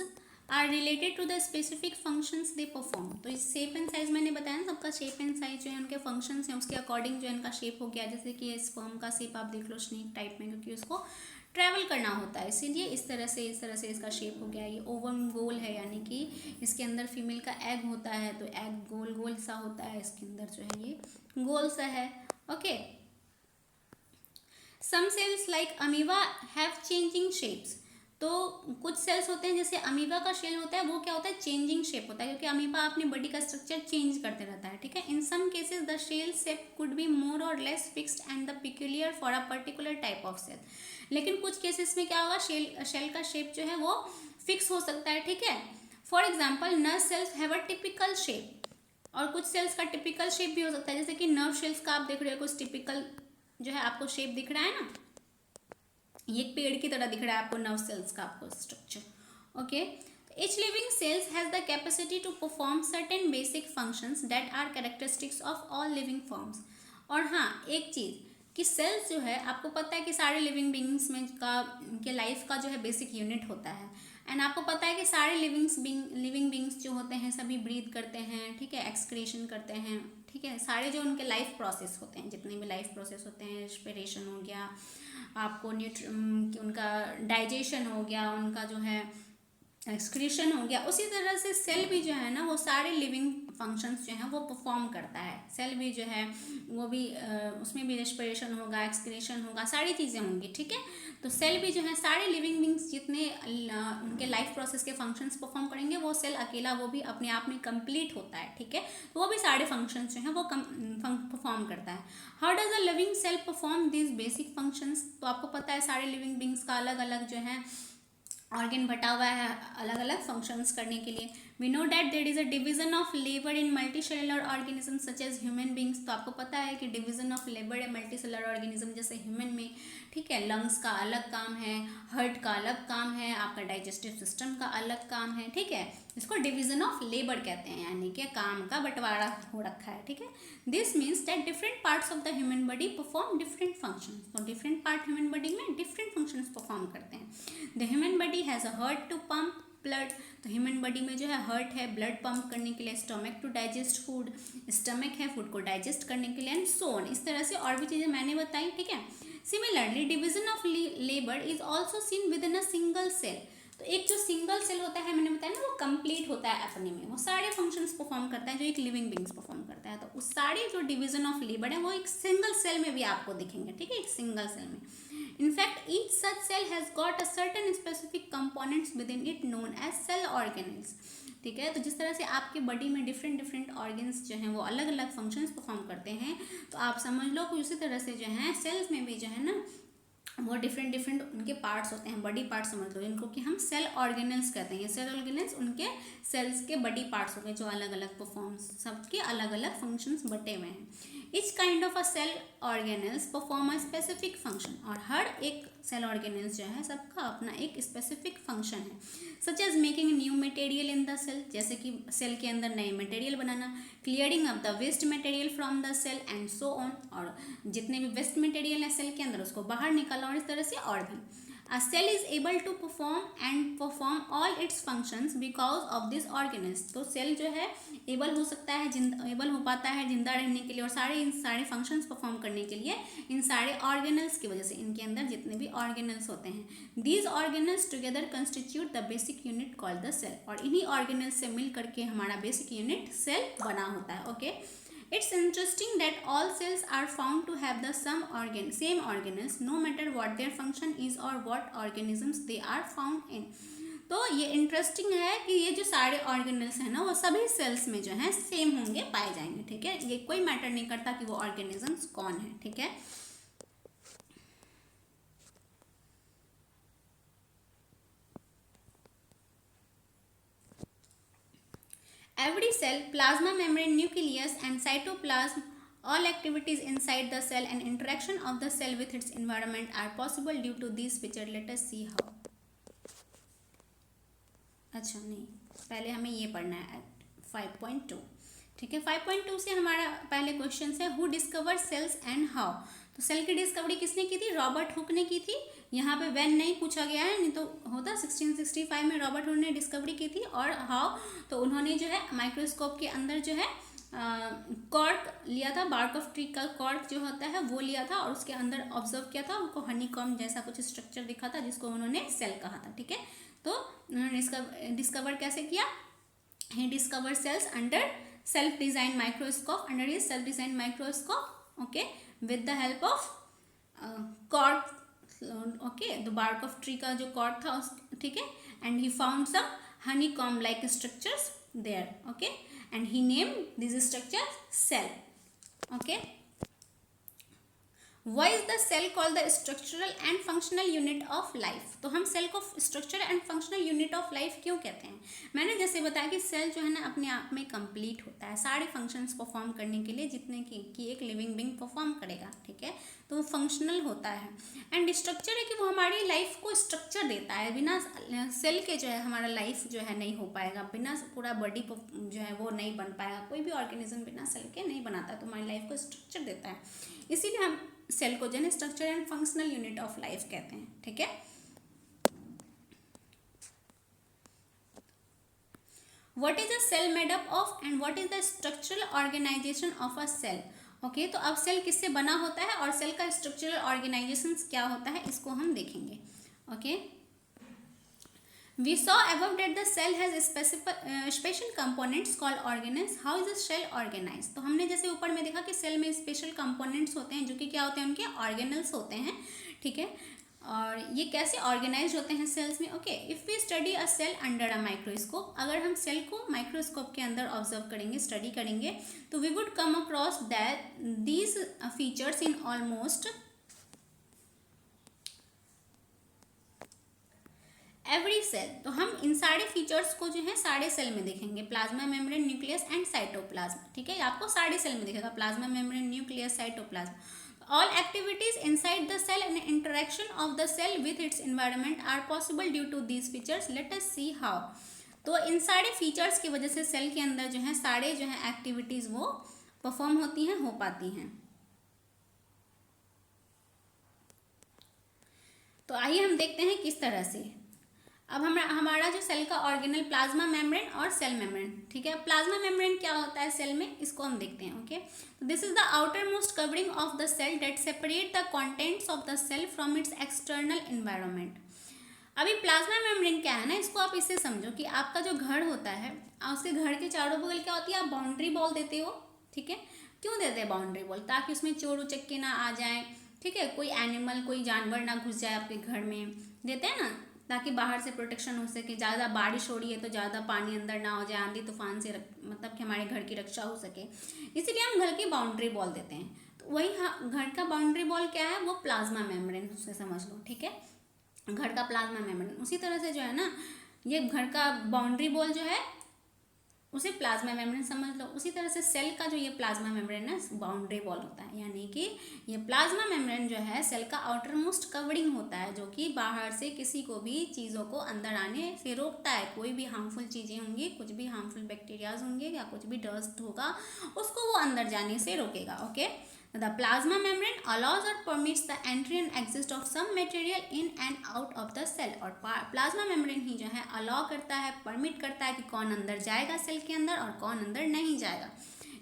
are related to the specific functions they perform. तो इस शेप एंड साइज मैंने बताया ना, सबका शेप एंड साइज जो है उनके फंक्शंस हैं, उसके अकॉर्डिंग जो है इनका शेप हो गया। जैसे कि स्पर्म का शेप आप देख लो स्नेक टाइप में, क्योंकि उसको ट्रैवल करना होता है, इसीलिए इस तरह से इसका शेप हो गया। ये ओवम गोल है, यानी कि इसके अंदर फीमेल का एग होता है, तो एग गोल गोल सा होता है, इसके अंदर जो है ये गोल सा है, okay. Some cells like amoeba have changing shapes. तो कुछ सेल्स होते हैं जैसे अमीबा का शेल होता है, वो क्या होता है, चेंजिंग शेप होता है, क्योंकि अमीबा अपनी बॉडी का स्ट्रक्चर चेंज करते रहता है, ठीक है। In some cases the cell shape could be more or less fixed and the peculiar for a particular type of cell. लेकिन कुछ केसेस में क्या होगा, शेल का शेप जो है वो फिक्स हो सकता है, ठीक है। For example nerve cells have a typical shape, और कुछ सेल्स का टिपिकल शेप भी हो सकता है, जैसे कि नर्व सेल्स का आप देख रहे हो कुछ टिपिकल जो है आपको शेप दिख रहा है ना, ये पेड़ की तरह दिख रहा है आपको नर्व सेल्स का आपको structure, okay. Each living cells has the capacity to perform certain basic functions that are characteristics of all living forms। और हाँ एक चीज़ कि सेल्स जो है आपको पता है कि सारे लिविंग बींग्स में के लाइफ का जो है बेसिक यूनिट होता है। एंड आपको पता है कि सारे लिविंग बींग्स जो होते हैं सभी ब्रीथ करते हैं, ठीक है, एक्सक्रीशन करते हैं, ठीक है। सारे जो उनके लाइफ प्रोसेस होते हैं, जितने भी लाइफ प्रोसेस होते हैं, रेस्पिरेशन हो गया, आपको उनका डाइजेशन हो गया, उनका जो है एक्सक्रीशन हो गया, उसी तरह से सेल भी जो है ना वो सारे लिविंग फंक्शंस जो हैं वो परफॉर्म करता है। सेल भी जो है वो भी उसमें भी रेस्पिरेशन होगा, एक्सक्रीशन होगा, सारी चीज़ें होंगी, ठीक है। तो सेल भी जो है सारे लिविंग बींग्स जितने उनके लाइफ प्रोसेस के फंक्शंस परफॉर्म करेंगे, वो सेल अकेला वो भी अपने आप में कंप्लीट होता है, ठीक है। तो वो भी सारे फंक्शंस जो हैं वो परफॉर्म करता है। How does a living cell perform this basic functions? तो आपको पता है सारे लिविंग बींग्स का अलग अलग जो है ऑर्गन बटा हुआ है अलग अलग फंक्शंस करने के लिए। We know that there is a division of labour in multicellular organism such as human beings. तो आपको पता है कि डिवीजन ऑफ लेबर है मल्टीसेलुलर ऑर्गेनिज्म जैसे ह्यूमन में, ठीक है। लंग्स का अलग काम है, हार्ट का अलग काम है, आपका डाइजेस्टिव सिस्टम का अलग काम है, ठीक है। इसको डिवीजन ऑफ लेबर कहते हैं, यानी कि काम का बंटवारा हो रखा है, ठीक है। This means that different parts of the human body perform different functions. तो डिफरेंट पार्ट ह्यूमन बॉडी में डिफरेंट फंक्शंस परफॉर्म करते हैं। The human body has a heart to pump blood. तो ह्यूमन बॉडी में जो है हार्ट है ब्लड पंप करने के लिए, stomach to digest food, stomach है फूड को डाइजेस्ट करने के लिए, एंड सो ऑन। इस तरह से और भी चीज़ें मैंने बताई, ठीक है। Similarly division of labour is also seen within a single cell. तो एक जो सिंगल सेल होता है, मैंने बताया ना, वो कंप्लीट होता है अपने में, वो सारे फंक्शंस परफॉर्म करता है जो एक लिविंग बींग्स परफॉर्म करता है। तो उस सारे जो डिवीजन ऑफ लेबर है वो एक सिंगल सेल में भी आपको दिखेंगे, ठीक है, एक सिंगल सेल में। In fact, each such cell has got a certain specific components within it known as cell organelles, ठीक है। तो जिस तरह से आपके बॉडी में डिफरेंट ऑर्गन्स जो हैं वो अलग अलग फंक्शंस परफॉर्म करते हैं, तो आप समझ लो कि उसी तरह से जो है सेल्स में भी जो है ना वो डिफरेंट उनके पार्ट्स होते हैं, बॉडी पार्ट्स समझ लो इनको, कि हम सेल ऑर्गेनल्स कहते हैं। सेल ऑर्गेनल्स उनके सेल्स के बॉडी पार्ट्स हो गए जो अलग अलग परफॉर्म, सबके अलग अलग फंक्शंस बटे हुए हैं। Each kind of a cell organelles perform a specific function. और हर एक सेल ऑर्गेनल्स जो है सबका अपना एक स्पेसिफिक फंक्शन है। Such as making new material in the cell, जैसे कि सेल के अंदर नए मटेरियल बनाना, clearing up the waste material from the cell and so on. और जितने भी वेस्ट मटेरियल है सेल के अंदर उसको बाहर निकालना, और इस तरह से और भी। A cell is able to perform all its functions because of this organelles। तो सेल जो है एबल हो सकता है, एबल हो पाता है जिंदा रहने के लिए और इन सारे फंक्शंस परफॉर्म करने के लिए इन सारे ऑर्गेनल्स की वजह से, इनके अंदर जितने भी ऑर्गेनल्स होते हैं। These organelles together constitute the basic unit called the cell. और इन्हीं ऑर्गेनल्स से मिल करके हमारा बेसिक यूनिट सेल बना होता है, okay. It's interesting that all cells are found to have the same organelles no matter what their function is or what organisms they are found in। तो ये इंटरेस्टिंग है कि ये जो सारे ऑर्गेनल्स हैं ना वो सभी सेल्स में जो है सेम होंगे, पाए जाएंगे, ठीक है। ये कोई मैटर नहीं करता कि वो ऑर्गेनिजम्स कौन है, ठीक है। Every cell, plasma membrane, nucleus and cytoplasm, all activities inside the cell and interaction of the cell with its environment are possible due to these features. Let us see how। अच्छा नहीं, पहले हमें ये पढ़ना है 5.2, ठीक है। 5.2 से हमारा पहले क्वेश्चन है who discover cells and how. तो सेल की डिस्कवरी किसने की थी? रॉबर्ट हुक ने की थी। यहाँ पे व्हेन नहीं पूछा गया है, नहीं तो होता 1665 में रॉबर्ट हुक ने डिस्कवरी की थी। और हाउ, तो उन्होंने जो है माइक्रोस्कोप के अंदर जो है कॉर्क लिया था, बार्क ऑफ ट्री का कॉर्क जो होता है वो लिया था और उसके अंदर ऑब्जर्व किया था, उनको हनीकॉम्ब जैसा कुछ स्ट्रक्चर दिखा था जिसको उन्होंने सेल कहा था, ठीक है। तो उन्होंने डिस्कवर कैसे किया? He discover cells under self design microscope, under his self design microscope, okay, with the help of cork, okay, the bark of tree का जो कॉर्क था, ठीक है। And he found some honeycomb like structures there, okay, and he named these structures cell, okay। Why is the cell called the structural and functional unit of life? तो हम सेल को structure and functional unit of life क्यों कहते हैं? मैंने जैसे बताया कि सेल जो है ना अपने आप में कंप्लीट होता है सारे फंक्शंस परफॉर्म करने के लिए जितने कि एक लिविंग बींग परफॉर्म करेगा, ठीक है। तो वो फंक्शनल होता है। एंड स्ट्रक्चर है कि वो हमारी लाइफ को स्ट्रक्चर देता है। बिना सेल के जो है हमारा लाइफ जो है नहीं हो पाएगा, बिना पूरा बॉडी जो है वो नहीं बन पाएगा। कोई भी ऑर्गेनिज्म बिना सेल के नहीं बनाता, तो हमारी लाइफ को स्ट्रक्चर देता है। इसीलिए हम सेल को जो है structure and functional unit of life कहते हैं, ठीक है। What is a cell made up of and what is the structural organisation of a cell, okay. तो अब सेल किससे बना होता है और सेल का स्ट्रक्चरल ऑर्गेनाइजेशन क्या होता है, इसको हम देखेंगे, okay. We saw above that the cell has special components called organelles. How is the cell organized? तो हमने जैसे ऊपर में देखा कि सेल में स्पेशल कंपोनेंट्स होते हैं जो कि क्या होते हैं, उनके ऑर्गेनल्स होते हैं, ठीक है। और ये कैसे ऑर्गेनाइज होते हैं सेल्स में? Okay, if we study a cell under a microscope, अगर हम सेल को माइक्रोस्कोप के अंदर ऑब्जर्व करेंगे, स्टडी करेंगे, तो we would come across that these features in almost every cell. तो हम इन सारे फीचर्स को जो है सारे सेल में देखेंगे, plasma membrane, nucleus and cytoplasm, ठीक है। आपको सारे सेल में दिखेगा, plasma membrane, nucleus, cytoplasm. All activities inside the cell and interaction of the cell with its environment are possible due to these features. Let us see how. तो इन सारे फीचर्स की वजह से सेल के अंदर जो है सारे जो है एक्टिविटीज वो परफॉर्म होती हैं, हो पाती हैं। तो आइए हम देखते हैं किस तरह से। अब हमारा जो सेल का ऑर्गेनल प्लाज्मा मेम्ब्रेन और सेल मेम्ब्रेन, ठीक है। प्लाज्मा मेम्ब्रेन क्या होता है सेल में, इसको हम देखते हैं, okay. This is the outermost covering of the cell that separate the contents of the cell from its external environment. अभी प्लाज्मा मेम्ब्रेन क्या है ना, इसको आप इससे समझो कि आपका जो घर होता है, उसके घर के चारों बगल क्या होती है, आप बाउंड्री वॉल देते हो, ठीक है। क्यों देते हैं बाउंड्री वॉल? ताकि उसमें चोर उचक्के ना आ जाए, ठीक है, कोई एनिमल, कोई जानवर ना घुस जाए आपके घर में, देते हैं ना, ताकि बाहर से प्रोटेक्शन हो सके। ज़्यादा बारिश हो रही है तो ज़्यादा पानी अंदर ना हो जाए, आंधी तूफान से मतलब कि हमारे घर की रक्षा हो सके, इसीलिए हम घर की बाउंड्री वॉल देते हैं। तो वही घर का बाउंड्री वॉल क्या है, वो प्लाज्मा मेम्ब्रेन, उससे समझ लो, ठीक है। घर का प्लाज्मा मेम्ब्रेन उसी तरह से जो है ना, ये घर का बाउंड्री वॉल जो है उसे प्लाज्मा मेम्ब्रेन समझ लो। उसी तरह से सेल का जो ये प्लाज्मा मेम्ब्रेन है बाउंड्री वॉल होता है, यानी कि ये प्लाज्मा मेम्ब्रेन जो है सेल का आउटर मोस्ट कवरिंग होता है, जो कि बाहर से किसी को भी चीज़ों को अंदर आने से रोकता है। कोई भी हार्मफुल चीज़ें होंगी, कुछ भी हार्मफुल बैक्टीरियाज होंगे या कुछ भी डस्ट होगा, उसको वो अंदर जाने से रोकेगा, okay. The plasma membrane allows or permits the entry and exit of some material in and out of the cell। और प्लाज्मा मेम्ब्रेन ही जो है अलाउ करता है, परमिट करता है कि कौन अंदर जाएगा सेल के अंदर और कौन अंदर नहीं जाएगा।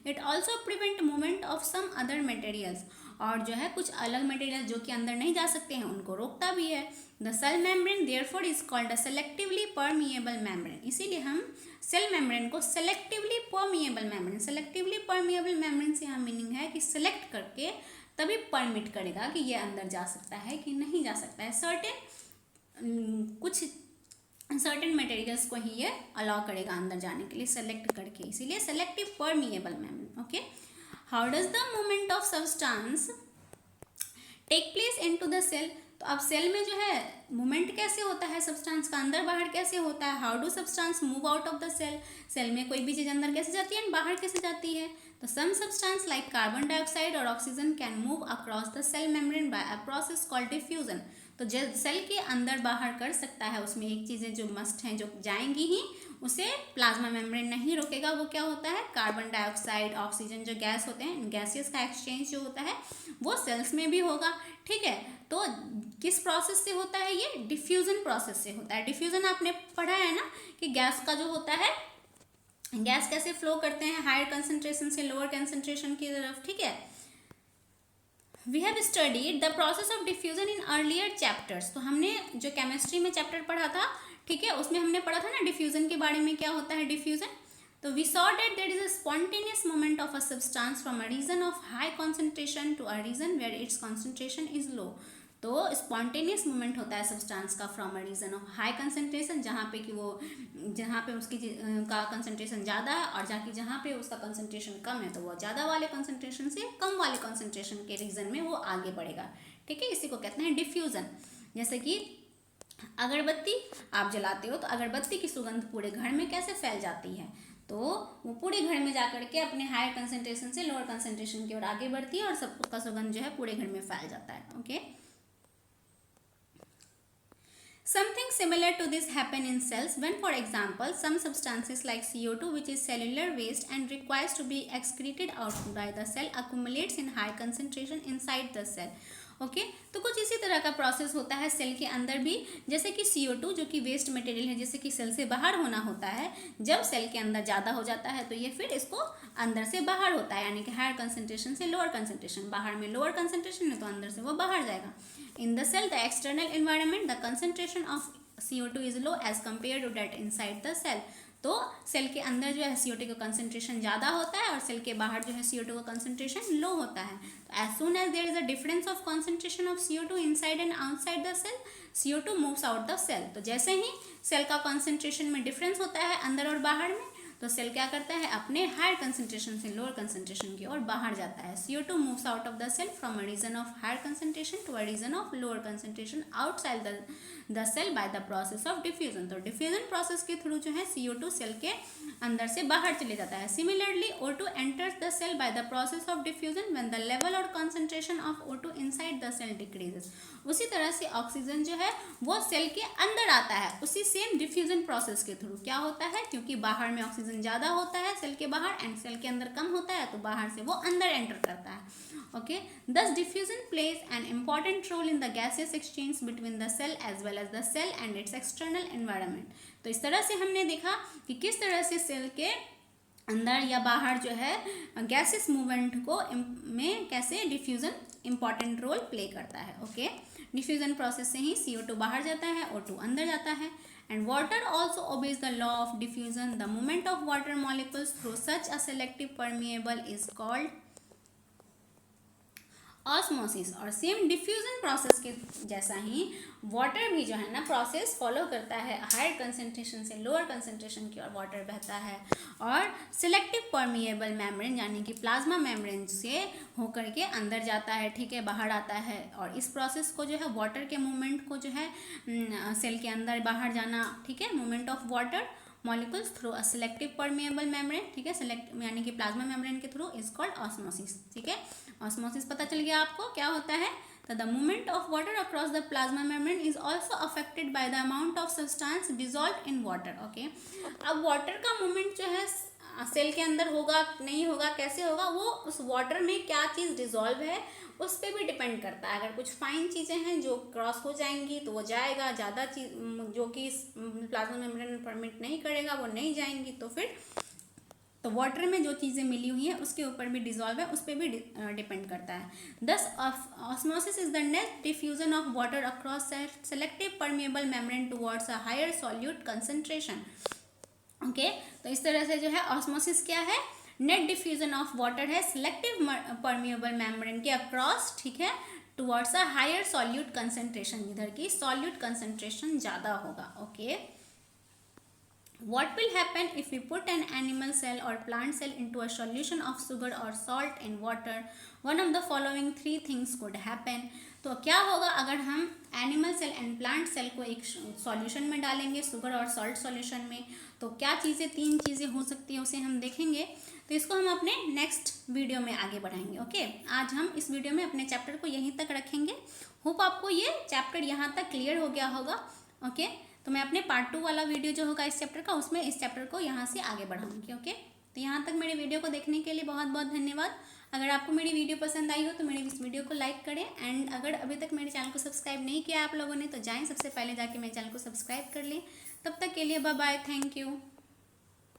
It also prevent movement of some other materials, और जो है कुछ अलग मटेरियल जो कि अंदर नहीं जा सकते हैं उनको रोकता भी है। The cell membrane therefore is called a selectively permeable membrane. इसीलिए हम सेल मेम्ब्रेन को selectively permeable membrane, selectively permeable membrane से यहाँ मीनिंग है कि सेलेक्ट करके तभी परमिट करेगा कि ये अंदर जा सकता है कि नहीं जा सकता है। कुछ सर्टेन मटेरियल्स को ही ये अलाउ करेगा अंदर जाने के लिए सेलेक्ट करके, इसीलिए selective permeable membrane, okay. How does the movement of substance take place into the cell. तो अब सेल में जो है मूवमेंट कैसे होता है सब्सटेंस का, अंदर बाहर कैसे होता है। How do substance move out of the cell, cell में कोई भी चीज़ अंदर कैसे जाती है, बाहर कैसे जाती है। तो some substance like carbon dioxide और oxygen can move across the cell membrane by a process called diffusion. तो जो सेल के अंदर बाहर कर सकता है, उसमें एक चीज़ें जो मस्ट हैं, जो जाएंगी ही, उसे प्लाज्मा मेम्ब्रेन नहीं रोकेगा। वो क्या होता है, कार्बन डाइऑक्साइड, ऑक्सीजन जो गैस होते हैं, गैसेस का एक्सचेंज जो होता है वो सेल्स में भी होगा, ठीक है। तो किस प्रोसेस से होता है, ये डिफ्यूजन प्रोसेस से होता है। डिफ्यूजन आपने पढ़ा है ना कि गैस का जो होता है, गैस कैसे फ्लो करते हैं हायर कंसंट्रेशन से लोअर कंसंट्रेशन की तरफ, ठीक है। We have studied the process of diffusion in earlier chapters. तो हमने जो केमिस्ट्री में चैप्टर पढ़ा था, ठीक है, उसमें हमने पढ़ा था ना डिफ्यूजन के बारे में, क्या होता है डिफ्यूजन। तो we saw that there is a spontaneous movement of a substance from a region of high concentration to a region where its concentration is low. तो स्पॉन्टेनियस मूवमेंट होता है सब्सटेंस का from a region of high concentration, जहाँ पे कि वो जहाँ पे उसकी का कंसंट्रेशन ज़्यादा है, और जाके जहाँ पे उसका कंसंट्रेशन कम है तो वो ज़्यादा वाले कंसंट्रेशन से कम वाले कंसंट्रेशन के रीजन में वो आगे बढ़ेगा, ठीक है। इसी को कहते हैं डिफ्यूजन। जैसे कि अगरबत्ती आप जलाते हो तो अगरबत्ती की सुगंध पूरे घर में कैसे फैल जाती है, तो वो पूरे घर में जाकर के अपने हायर कंसंट्रेशन से लोअर कंसंट्रेशन की ओर आगे बढ़ती है और सब उसका सुगंध जो है पूरे घर में फैल जाता है, okay. Something similar to this happen in cells when, for example, some substances like CO2, which is cellular waste and requires to be excreted out by the cell, accumulates in high concentration inside the cell. Okay तो कुछ इसी तरह का प्रोसेस होता है सेल के अंदर भी, जैसे कि CO2 जो कि वेस्ट मटेरियल है, जैसे कि सेल से बाहर होना होता है, जब सेल के अंदर ज़्यादा हो जाता है तो ये फिर इसको अंदर से बाहर होता है, यानी कि हायर कंसंट्रेशन से लोअर कंसंट्रेशन, बाहर में लोअर कंसंट्रेशन है तो अंदर से वो बाहर जाएगा। In the cell the external environment the concentration of CO2 is low as compare to that inside the cell. तो सेल के अंदर जो है CO2 का कंसंट्रेशन ज़्यादा होता है और सेल के बाहर जो है CO2 का कंसंट्रेशन लो होता है। तो as soon as there is a difference of concentration of CO2 inside and outside the cell, CO2 moves out the cell. तो जैसे ही सेल का कंसंट्रेशन में डिफरेंस होता है अंदर और बाहर में, तो सेल क्या करता है, अपने हायर कंसंट्रेशन से लोअर कंसंट्रेशन की ओर बाहर जाता है। CO2 moves out of the cell from a region of higher concentration to a region of lower concentration outside the cell by the process of diffusion. तो डिफ्यूजन प्रोसेस के थ्रू जो है CO2 सेल के अंदर से बाहर चले जाता है। Similarly O2 enters the cell by the process of diffusion when the level or concentration of O2 inside the cell decreases. उसी तरह से ऑक्सीजन जो है वो सेल के अंदर आता है उसी सेम डिफ्यूजन प्रोसेस के थ्रू। क्या होता है, क्योंकि बाहर में ऑक्सीजन ज़्यादा होता है सेल के बाहर एंड सेल के अंदर कम होता है, तो बाहर से वो अंदर एंटर करता है। Okay, this diffusion plays an important role in the gaseous exchange between the cell as well as the cell and its external environment. तो इस तरह से हमने देखा कि किस तरह से सेल के अंदर या बाहर जो है गैसेस मूवमेंट को में कैसे डिफ्यूजन इंपॉर्टेंट रोल प्ले करता है। ओके, डिफ्यूजन प्रोसेस से ही CO2 बाहर जाता है, O2 अंदर जाता है। And water also obeys the law of diffusion. The movement of water molecules through such a selective permeable is called osmosis. और सेम डिफ्यूजन प्रोसेस के जैसा ही वाटर भी जो है ना प्रोसेस फॉलो करता है, हायर कंसंट्रेशन से लोअर कंसंट्रेशन की ओर वाटर बहता है और सिलेक्टिव परमिएबल मेम्ब्रेन यानी कि प्लाज्मा मेम्ब्रेन से होकर के अंदर जाता है, ठीक है, बाहर आता है। और इस प्रोसेस को जो है वाटर के मूवमेंट को जो है सेल के अंदर बाहर जाना, ठीक है, movement of water molecules through a selective permeable membrane, ठीक है, सिलेक्ट यानी कि प्लाज्मा मेम्ब्रेन के थ्रू इज कॉल्ड ऑस्मोसिस। ठीक है, ऑस्मोसिस पता चल गया आपको क्या होता है। तो the movement of water across the plasma membrane is also affected by the amount of substance dissolve in water. Okay, अब वाटर का मूवमेंट जो है सेल के अंदर होगा नहीं होगा, कैसे होगा, वो उस वाटर में क्या चीज़ डिजॉल्व है उस पर भी डिपेंड करता है। अगर कुछ फाइन चीज़ें हैं जो क्रॉस हो जाएंगी तो वो जाएगा, ज़्यादा चीज जो कि प्लाज्मा मेम्ब्रेन परमिट नहीं करेगा वो नहीं जाएंगी, तो फिर तो वाटर में जो चीज़ें मिली हुई हैं उसके ऊपर भी डिजॉल्व है, उस पर भी डिपेंड करता है। This osmosis is the net diffusion of water across selective permeable membrane towards a higher solute concentration. Okay, तो इस तरह से जो है ऑस्मोसिस क्या है, नेट डिफ्यूजन ऑफ वाटर है सिलेक्टिव परमिएबल मेम्ब्रेन के अक्रॉस, ठीक है, towards a higher solute concentration, जिधर की सॉल्यूट कंसंट्रेशन ज़्यादा होगा। Okay, what will happen if we put an animal cell or plant cell into a solution of sugar or salt in water? One of the following three things could happen. तो क्या होगा अगर हम animal cell and plant cell को एक सॉल्यूशन में डालेंगे, शुगर और सॉल्ट सॉल्यूशन में, तो क्या चीज़ें, तीन चीज़ें हो सकती है उसे हम देखेंगे। तो इसको हम अपने नेक्स्ट वीडियो में आगे बढ़ाएंगे। ओके, आज हम इस वीडियो में अपने चैप्टर को यहीं तक रखेंगे। होप आपको ये चैप्टर यहाँ तक क्लियर हो गया होगा। ओके, तो मैं अपने पार्ट 2 वाला वीडियो जो होगा इस चैप्टर का, उसमें इस चैप्टर को यहाँ से आगे बढ़ाऊंगी। ओके, तो यहाँ तक मेरे वीडियो को देखने के लिए बहुत बहुत धन्यवाद। अगर आपको मेरी वीडियो पसंद आई हो तो मेरे इस वीडियो को लाइक करें एंड अगर अभी तक मेरे चैनल को सब्सक्राइब नहीं किया आप लोगों ने तो जाएं सबसे पहले जाके मेरे चैनल को सब्सक्राइब कर लें। तब तक के लिए बाय बाय, थैंक यू।